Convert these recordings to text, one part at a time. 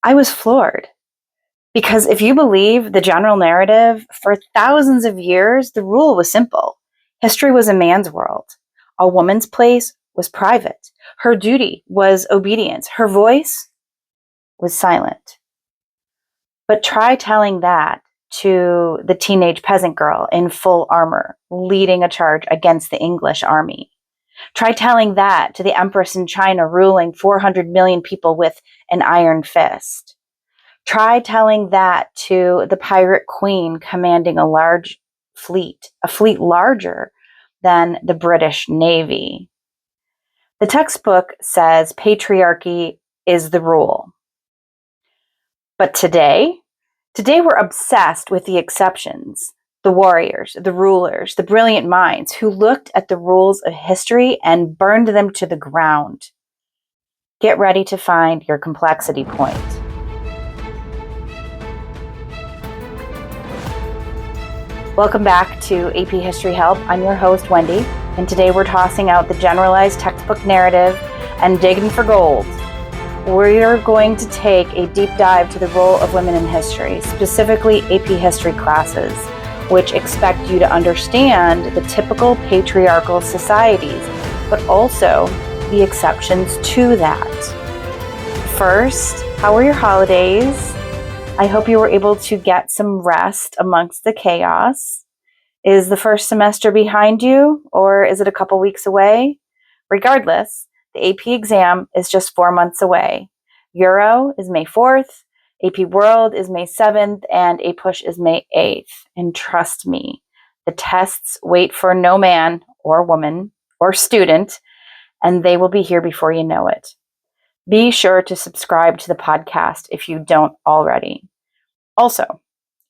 I was floored. Because if you believe the general narrative, for thousands of years, the rule was simple. History was a man's world. A woman's place was private. Her duty was obedience. Her voice was silent. But try telling that to the teenage peasant girl in full armor, leading a charge against the English army. Try telling that to the empress in China, ruling 400 million people with an iron fist. Try telling that to the pirate queen commanding a large fleet, a fleet larger than the British Navy. The textbook says patriarchy is the rule. But today we're obsessed with the exceptions, the warriors, the rulers, the brilliant minds who looked at the rules of history and burned them to the ground. Get ready to find your complexity point. Welcome back to AP History Help. I'm your host, Wendy, and today we're tossing out the generalized textbook narrative and digging for gold. We're going to take a deep dive to the role of women in history, specifically AP History classes, which expect you to understand the typical patriarchal societies, but also the exceptions to that. First, how were your holidays? I hope you were able to get some rest amongst the chaos. Is the first semester behind you, or is it a couple weeks away? Regardless, the AP exam is just 4 months away. Euro is May 4th, AP World is May 7th, and APUSH is May 8th. And trust me, the tests wait for no man or woman or student, and they will be here before you know it. Be sure to subscribe to the podcast if you don't already. Also,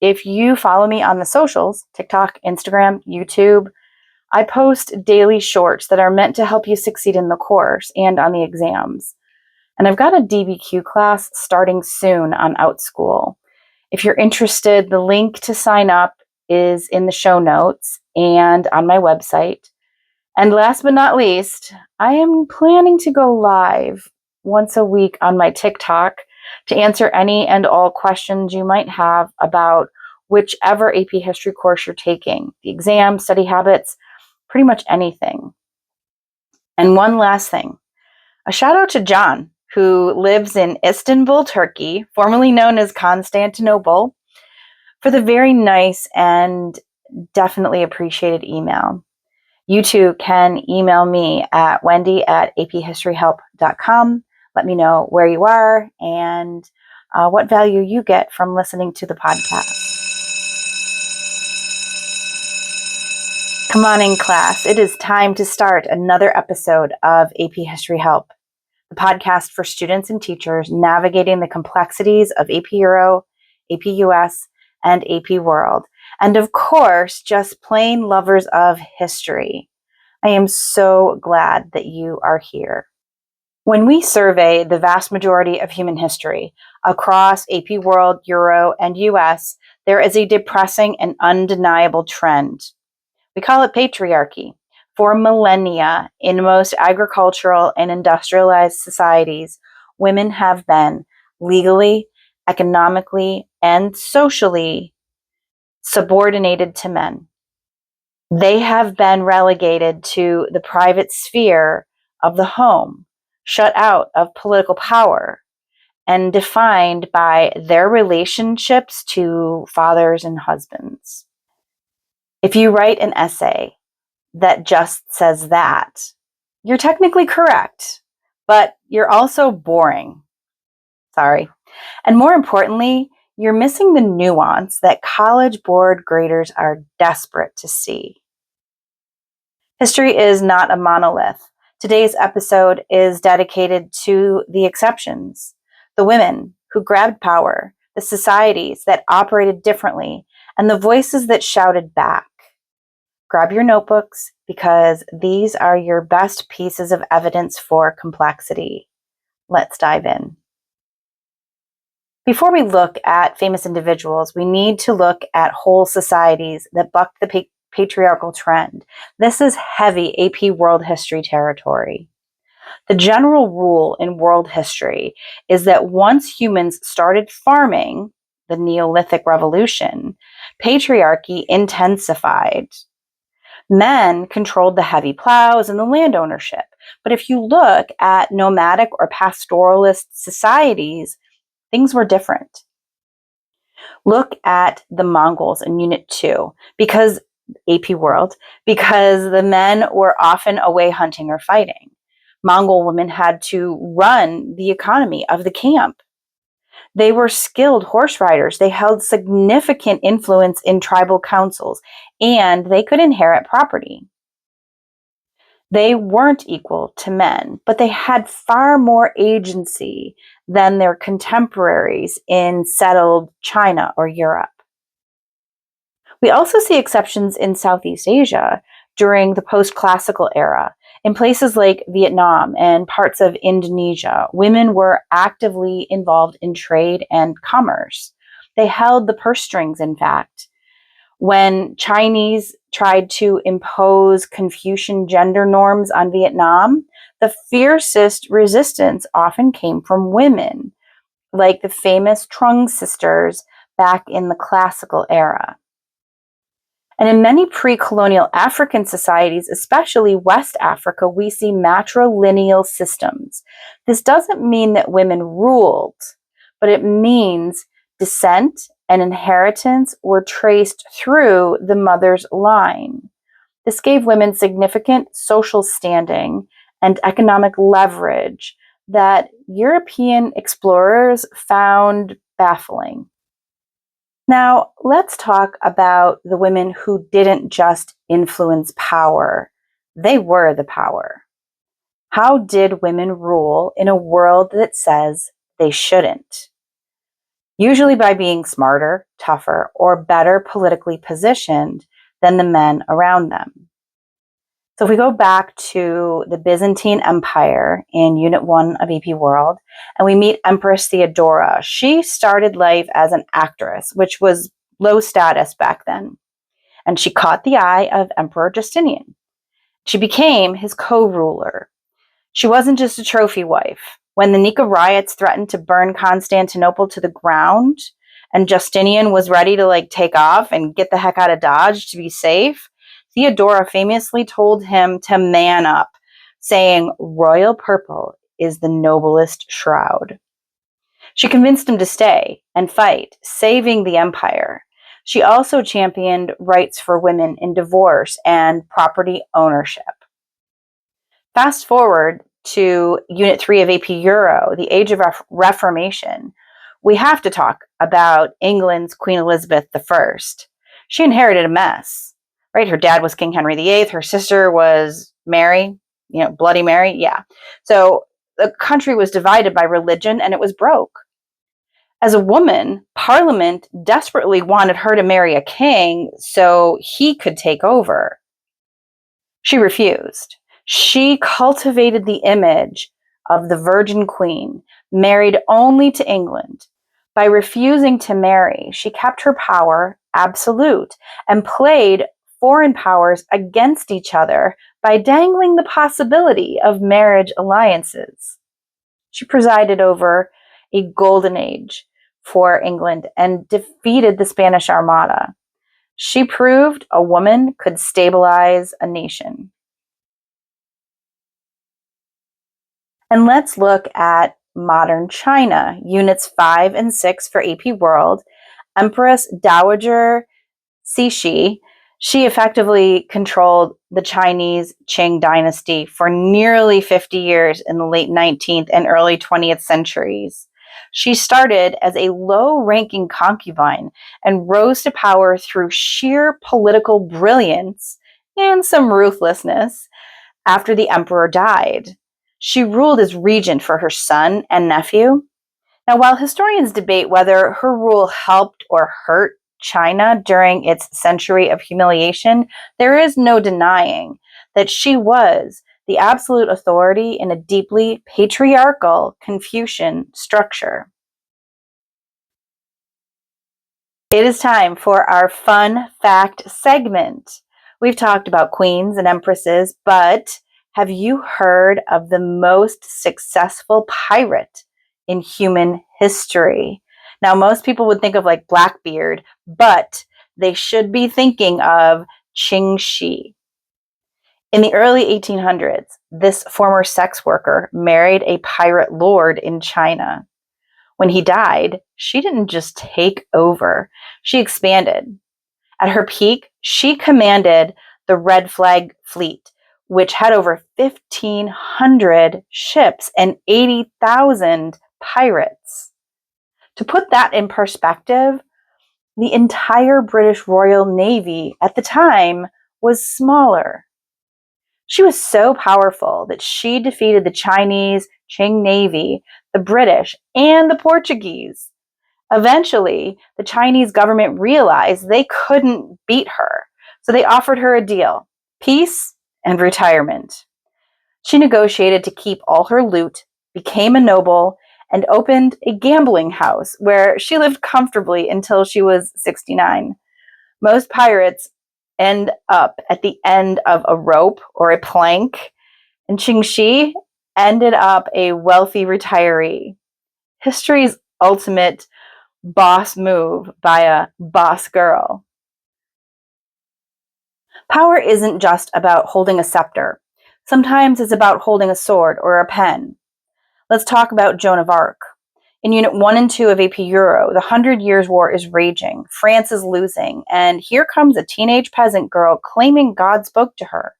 if you follow me on the socials, TikTok, Instagram, YouTube, I post daily shorts that are meant to help you succeed in the course and on the exams. And I've got a DBQ class starting soon on OutSchool. If you're interested, the link to sign up is in the show notes and on my website. And last but not least, I am planning to go live once a week on my TikTok to answer any and all questions you might have about whichever AP History course you're taking, the exam, study habits, pretty much anything. And one last thing, a shout out to John, who lives in Istanbul, Turkey, formerly known as Constantinople, for the very nice and definitely appreciated email. You too can email me at wendy@aphistoryhelp.com. Let me know where you are and what value you get from listening to the podcast. Come on in, class. It is time to start another episode of AP History Help, the podcast for students and teachers navigating the complexities of AP Euro, AP US, and AP World. And of course, just plain lovers of history. I am so glad that you are here. When we survey the vast majority of human history across AP World, Euro, and US, there is a depressing and undeniable trend. We call it patriarchy. For millennia, in most agricultural and industrialized societies, women have been legally, economically, and socially subordinated to men. They have been relegated to the private sphere of the home, shut out of political power, and defined by their relationships to fathers and husbands. If you write an essay that just says that, you're technically correct, but you're also boring. Sorry. And more importantly, you're missing the nuance that College Board graders are desperate to see. History is not a monolith. Today's episode is dedicated to the exceptions, the women who grabbed power, the societies that operated differently, and the voices that shouted back. Grab your notebooks because these are your best pieces of evidence for complexity. Let's dive in. Before we look at famous individuals, we need to look at whole societies that buck the patriarchal trend. This is heavy AP World History territory. The general rule in world history is that once humans started farming, the Neolithic Revolution, patriarchy intensified. Men controlled the heavy plows and the land ownership. But if you look at nomadic or pastoralist societies, things were different. Look at the Mongols in Unit 2, because AP World, because the men were often away hunting or fighting. Mongol women had to run the economy of the camp. They were skilled horse riders. They held significant influence in tribal councils, and they could inherit property. They weren't equal to men, but they had far more agency than their contemporaries in settled China or Europe. We also see exceptions in Southeast Asia during the post-classical era. In places like Vietnam and parts of Indonesia, women were actively involved in trade and commerce. They held the purse strings, in fact. When Chinese tried to impose Confucian gender norms on Vietnam, the fiercest resistance often came from women, like the famous Trung sisters back in the classical era. And in many pre-colonial African societies, especially West Africa, we see matrilineal systems. This doesn't mean that women ruled, but it means descent and inheritance were traced through the mother's line. This gave women significant social standing and economic leverage that European explorers found baffling. Now, let's talk about the women who didn't just influence power, they were the power. How did women rule in a world that says they shouldn't? Usually by being smarter, tougher, or better politically positioned than the men around them. So if we go back to the Byzantine Empire in Unit 1 of AP World, and we meet Empress Theodora, she started life as an actress, which was low status back then. And she caught the eye of Emperor Justinian. She became his co-ruler. She wasn't just a trophy wife. When the Nika riots threatened to burn Constantinople to the ground, and Justinian was ready to take off and get the heck out of Dodge to be safe, Theodora famously told him to man up, saying, "Royal purple is the noblest shroud." She convinced him to stay and fight, saving the empire. She also championed rights for women in divorce and property ownership. Fast forward to Unit 3 of AP Euro, the Age of Reformation, we have to talk about England's Queen Elizabeth I. She inherited a mess, right? Her dad was King Henry VIII. Her sister was Mary, Bloody Mary. Yeah. So the country was divided by religion and it was broke. As a woman, Parliament desperately wanted her to marry a king so he could take over. She refused. She cultivated the image of the Virgin Queen, married only to England. By refusing to marry, she kept her power absolute and played foreign powers against each other by dangling the possibility of marriage alliances. She presided over a golden age for England and defeated the Spanish Armada. She proved a woman could stabilize a nation. And let's look at modern China, Units 5 and 6 for AP World. Empress Dowager Cixi, she effectively controlled the Chinese Qing dynasty for nearly 50 years in the late 19th and early 20th centuries. She started as a low-ranking concubine and rose to power through sheer political brilliance and some ruthlessness after the emperor died. She ruled as regent for her son and nephew. Now, while historians debate whether her rule helped or hurt China during its century of humiliation, there is no denying that she was the absolute authority in a deeply patriarchal Confucian structure. It is time for our fun fact segment. We've talked about queens and empresses, but have you heard of the most successful pirate in human history? Now, most people would think of like Blackbeard, but they should be thinking of Ching Shih. In the early 1800s, this former sex worker married a pirate lord in China. When he died, she didn't just take over, she expanded. At her peak, she commanded the Red Flag Fleet, which had over 1,500 ships and 80,000 pirates. To put that in perspective, the entire British Royal Navy at the time was smaller. She was so powerful that she defeated the Chinese Qing Navy, the British, and the Portuguese. Eventually, the Chinese government realized they couldn't beat her, so they offered her a deal: peace and retirement. She negotiated to keep all her loot, became a noble, and opened a gambling house where she lived comfortably until she was 69. Most pirates end up at the end of a rope or a plank, and Ching Shih ended up a wealthy retiree. History's ultimate boss move by a boss girl. Power isn't just about holding a scepter. Sometimes it's about holding a sword or a pen. Let's talk about Joan of Arc. In Unit 1 and 2 of AP Euro, the 100 Years' War is raging, France is losing, and here comes a teenage peasant girl claiming God spoke to her.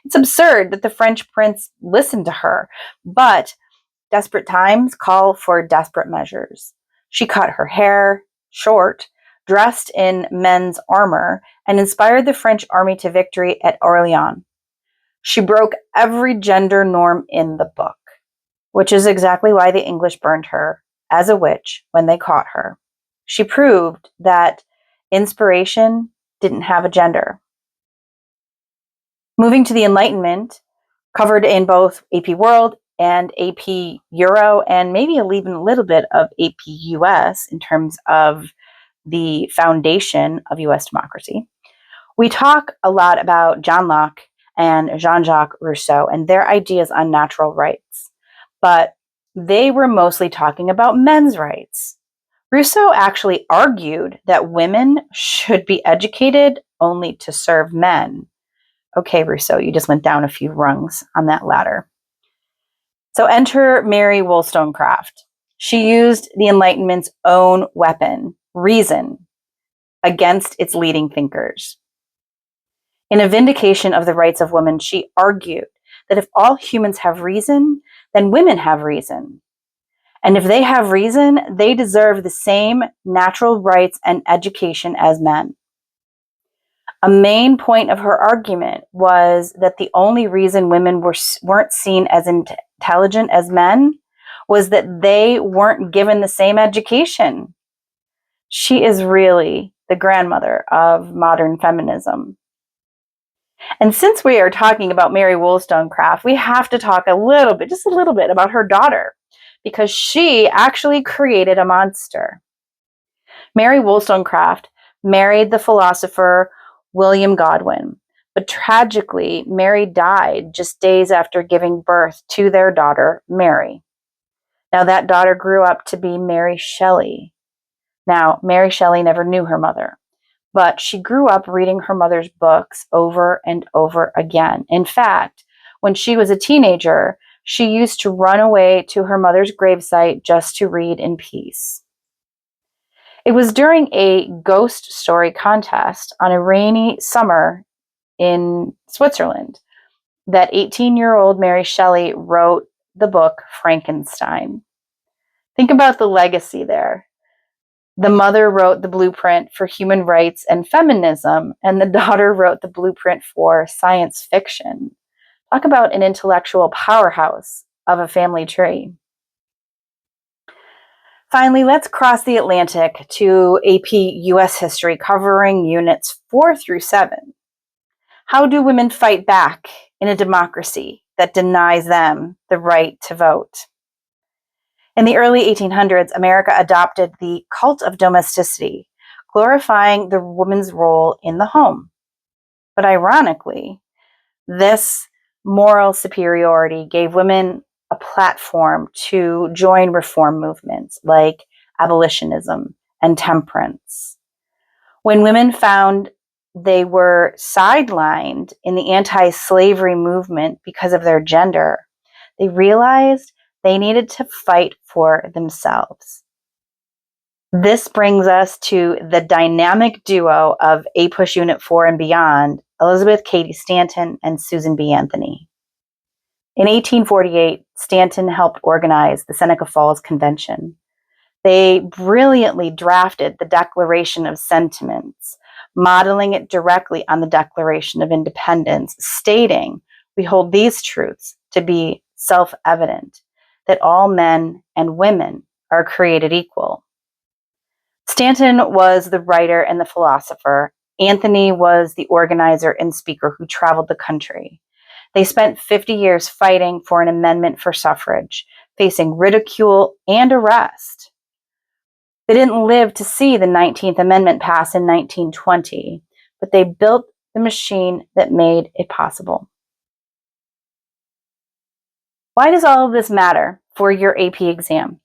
It's absurd that the French prince listened to her, but desperate times call for desperate measures. She cut her hair short, dressed in men's armor, and inspired the French army to victory at Orleans. She broke every gender norm in the book, which is exactly why the English burned her as a witch when they caught her. She proved that inspiration didn't have a gender. Moving to the Enlightenment, covered in both AP World and AP Euro, and maybe even a little bit of AP US in terms of the foundation of US democracy. We talk a lot about John Locke and Jean-Jacques Rousseau and their ideas on natural rights, but they were mostly talking about men's rights. Rousseau actually argued that women should be educated only to serve men. Okay, Rousseau, you just went down a few rungs on that ladder. So enter Mary Wollstonecraft. She used the Enlightenment's own weapon, reason, against its leading thinkers. In a vindication of the rights of women, she argued that if all humans have reason, then women have reason. And if they have reason, they deserve the same natural rights and education as men. A main point of her argument was that the only reason women weren't seen as intelligent as men was that they weren't given the same education. She is really the grandmother of modern feminism. And since we are talking about Mary Wollstonecraft, we have to talk a little bit, just a little bit, about her daughter, because she actually created a monster. Mary Wollstonecraft married the philosopher William Godwin, but tragically, Mary died just days after giving birth to their daughter, Mary. Now, that daughter grew up to be Mary Shelley. Now, Mary Shelley never knew her mother, but she grew up reading her mother's books over and over again. In fact, when she was a teenager, she used to run away to her mother's gravesite just to read in peace. It was during a ghost story contest on a rainy summer in Switzerland that 18-year-old Mary Shelley wrote the book Frankenstein. Think about the legacy there. The mother wrote the blueprint for human rights and feminism, and the daughter wrote the blueprint for science fiction. Talk about an intellectual powerhouse of a family tree. Finally, let's cross the Atlantic to AP US history, covering units 4 through 7. How do women fight back in a democracy that denies them the right to vote? In the early 1800s, America adopted the cult of domesticity, glorifying the woman's role in the home. But ironically, this moral superiority gave women a platform to join reform movements like abolitionism and temperance. When women found they were sidelined in the anti-slavery movement because of their gender, they realized they needed to fight for themselves. This brings us to the dynamic duo of APUSH Unit 4 and beyond, Elizabeth Cady Stanton and Susan B. Anthony. In 1848, Stanton helped organize the Seneca Falls Convention. They brilliantly drafted the Declaration of Sentiments, modeling it directly on the Declaration of Independence, stating, "We hold these truths to be self-evident, that all men and women are created equal." Stanton was the writer and the philosopher. Anthony was the organizer and speaker who traveled the country. They spent 50 years fighting for an amendment for suffrage, facing ridicule and arrest. They didn't live to see the 19th Amendment pass in 1920, but they built the machine that made it possible. Why does all of this matter for your AP exam?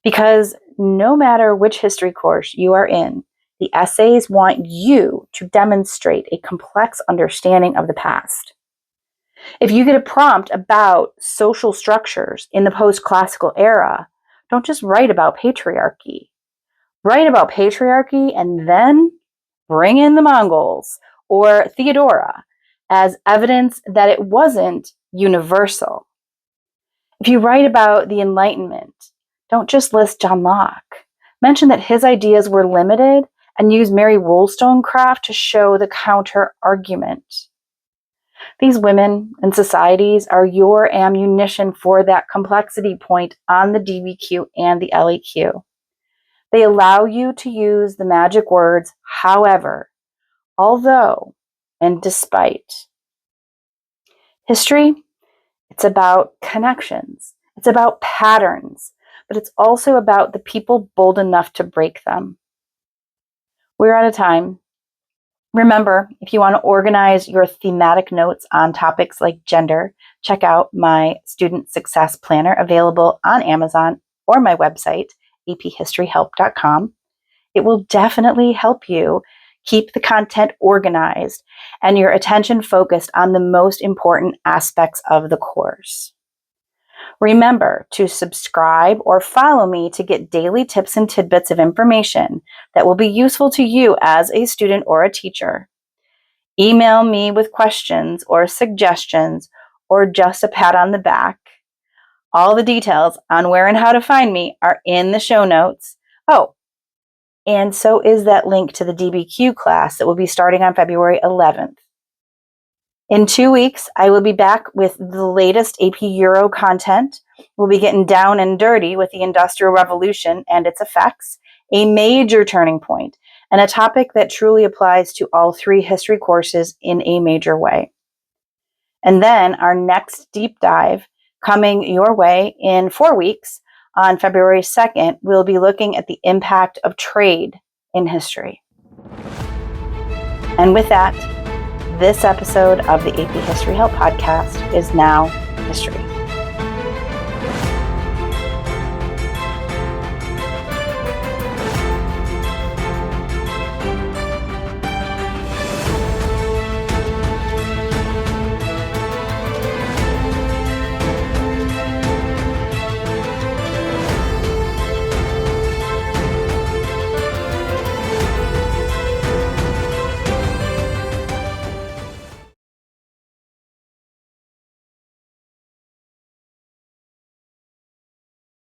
Because no matter which history course you are in, the essays want you to demonstrate a complex understanding of the past. If you get a prompt about social structures in the post-classical era, don't just write about patriarchy. Write about patriarchy and then bring in the Mongols or Theodora as evidence that it wasn't universal. If you write about the Enlightenment, don't just list John Locke. Mention that his ideas were limited and use Mary Wollstonecraft to show the counter-argument. These women and societies are your ammunition for that complexity point on the DBQ and the LEQ. They allow you to use the magic words, however, although, and despite. History, it's about connections. It's about patterns, but it's also about the people bold enough to break them. We're out of time. Remember, if you want to organize your thematic notes on topics like gender, check out my Student Success Planner available on Amazon or my website, aphistoryhelp.com. It will definitely help you keep the content organized and your attention focused on the most important aspects of the course. Remember to subscribe or follow me to get daily tips and tidbits of information that will be useful to you as a student or a teacher. Email me with questions or suggestions or just a pat on the back. All the details on where and how to find me are in the show notes. Oh, and so is that link to the DBQ class that will be starting on February 11th. In 2 weeks, I will be back with the latest AP Euro content. We'll be getting down and dirty with the Industrial Revolution and its effects, a major turning point, and a topic that truly applies to all 3 history courses in a major way. And then our next deep dive, coming your way in 4 weeks, on February 2nd, we'll be looking at the impact of trade in history. And with that, this episode of the AP History Help podcast is now history.